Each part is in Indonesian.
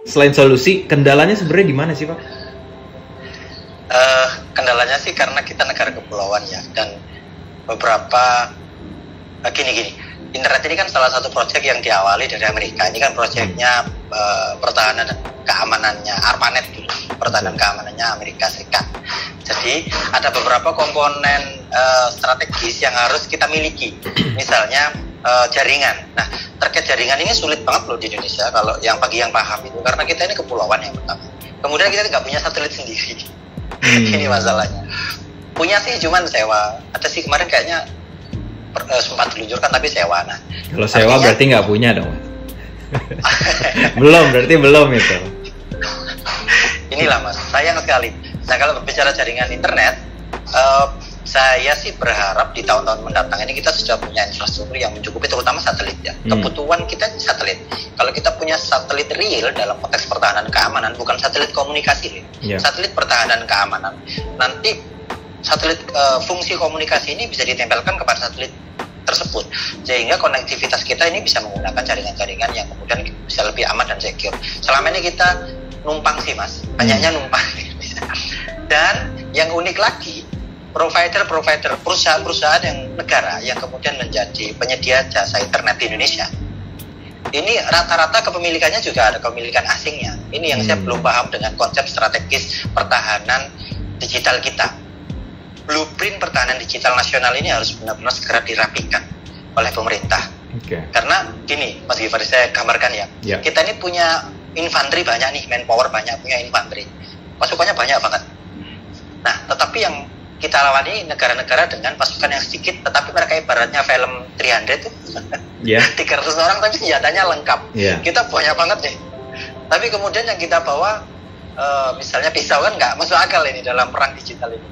Selain solusi, kendalanya sebenarnya di mana sih, Pak? Kendalanya sih karena kita negara kepulauan ya, dan beberapa gini. Internet ini kan salah satu proyek yang diawali dari Amerika. Ini kan proyeknya pertahanan dan keamanannya ARPANET dulu, pertahanan keamanannya Amerika Serikat. Jadi ada beberapa komponen strategis yang harus kita miliki. Misalnya jaringan. Nah, terkait jaringan ini sulit banget loh di Indonesia kalau bagi yang paham itu, karena kita ini kepulauan yang pertama. Kemudian kita nggak punya satelit sendiri. Ini masalahnya. Punya sih cuman sewa. Ada sih kemarin kayaknya sempat diluncurkan tapi sewa. Nah, kalau sewa artinya, berarti nggak punya dong. Berarti belum itu. Inilah Mas, sayang sekali. Nah, kalau berbicara jaringan internet, saya sih berharap di tahun-tahun mendatang ini kita sudah punya infrastruktur yang mencukupi, terutama satelit ya. Kebutuhan kita satelit. Kalau kita punya satelit real dalam konteks pertahanan keamanan, bukan satelit komunikasi, satelit pertahanan keamanan, nanti satelit fungsi komunikasi ini bisa ditempelkan kepada satelit tersebut, sehingga konektivitas kita ini bisa menggunakan jaringan-jaringan yang kemudian bisa lebih aman dan secure. Selama ini kita numpang sih Mas, banyaknya numpang. Dan yang unik lagi, provider-provider, perusahaan-perusahaan yang negara yang kemudian menjadi penyedia jasa internet di Indonesia, ini rata-rata kepemilikannya juga ada kepemilikan asingnya. Ini yang saya belum paham dengan konsep strategis pertahanan digital kita. Blueprint pertahanan digital nasional ini harus benar-benar segera dirapikan oleh pemerintah. Karena gini, Mas Givari, saya gambarkan ya. Kita ini punya infanteri banyak nih, manpower banyak, punya infanteri. Pasukannya banyak banget. Nah, tetapi yang kita lawan ini negara-negara dengan pasukan yang sedikit, tetapi mereka ibaratnya film 300 tuh. 300 orang tapi senjatanya lengkap. Kita banyak banget nih. Tapi kemudian yang kita bawa misalnya pisau kan nggak masuk akal ini dalam perang digital ini.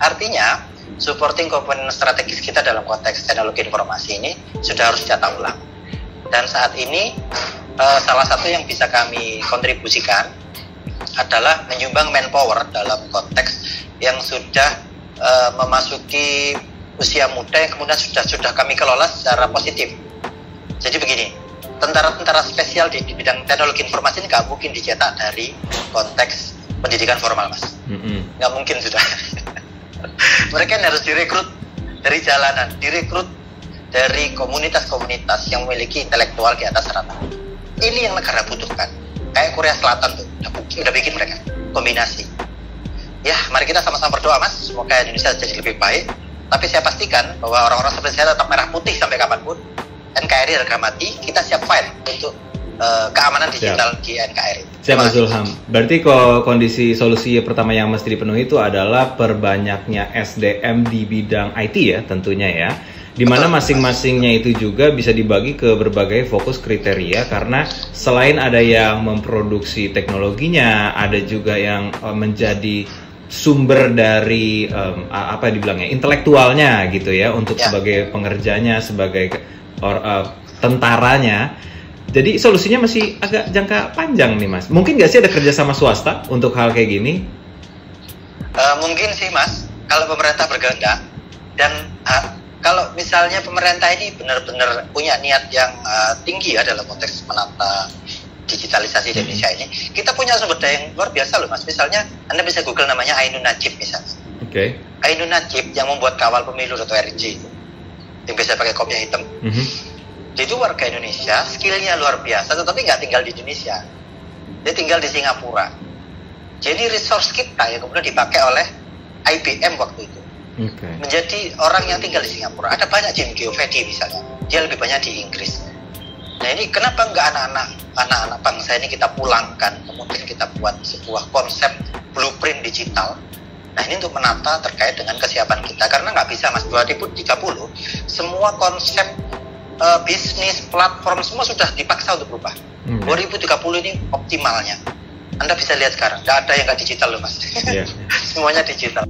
Artinya, supporting komponen strategis kita dalam konteks teknologi informasi ini sudah harus ditata ulang. Dan saat ini, salah satu yang bisa kami kontribusikan adalah menyumbang manpower dalam konteks yang sudah memasuki usia muda yang kemudian sudah kami kelola secara positif. Jadi begini, tentara-tentara spesial di bidang teknologi informasi ini nggak mungkin dicetak dari konteks pendidikan formal, Mas. Nggak mungkin sudah. Mereka harus direkrut dari jalanan, direkrut dari komunitas-komunitas yang memiliki intelektual di atas rata. Ini yang negara butuhkan. Kayak Korea Selatan tuh, udah bikin mereka kombinasi. Ya, mari kita sama-sama berdoa, Mas. Semoga Indonesia jadi lebih baik. Tapi saya pastikan bahwa orang-orang seperti saya tetap merah putih sampai kapanpun. NKRI harga mati, kita siap fight untuk keamanan digital di NKRI. Siap, Mas Zulham. Berarti kondisi solusi pertama yang mesti dipenuhi itu adalah perbanyaknya SDM di bidang IT ya, tentunya ya. Di mana masing-masingnya itu juga bisa dibagi ke berbagai fokus kriteria, karena selain ada yang memproduksi teknologinya, ada juga yang menjadi sumber dari apa dibilangnya, intelektualnya gitu ya, untuk sebagai pengerjanya, sebagai tentaranya. Jadi solusinya masih agak jangka panjang nih, Mas. Mungkin nggak sih ada kerjasama swasta untuk hal kayak gini? Mungkin sih, Mas. Kalau pemerintah berkehendak dan kalau misalnya pemerintah ini benar-benar punya niat yang tinggi ya dalam konteks menata digitalisasi di Indonesia ini, kita punya sumber daya yang luar biasa loh, Mas. Misalnya Anda bisa Google namanya Ainun Najib misalnya. Ainun Najib yang membuat kawal pemilu atau RJ itu, yang biasa pakai kopiah hitam. Dia itu warga Indonesia, skillnya luar biasa, tetapi nggak tinggal di Indonesia. Dia tinggal di Singapura. Jadi resource kita yang kemudian dipakai oleh IBM waktu itu. Menjadi orang yang tinggal di Singapura. Ada banyak Jim Geovedi misalnya. Dia lebih banyak di Inggris. Nah ini kenapa nggak anak-anak bangsa ini kita pulangkan, kemudian kita buat sebuah konsep blueprint digital. Nah ini untuk menata terkait dengan kesiapan kita. Karena nggak bisa, Mas, 2030 semua konsep bisnis, platform semua sudah dipaksa untuk berubah. 2030 ini optimalnya. Anda bisa lihat sekarang, nggak ada yang nggak digital loh, Mas. Semuanya digital.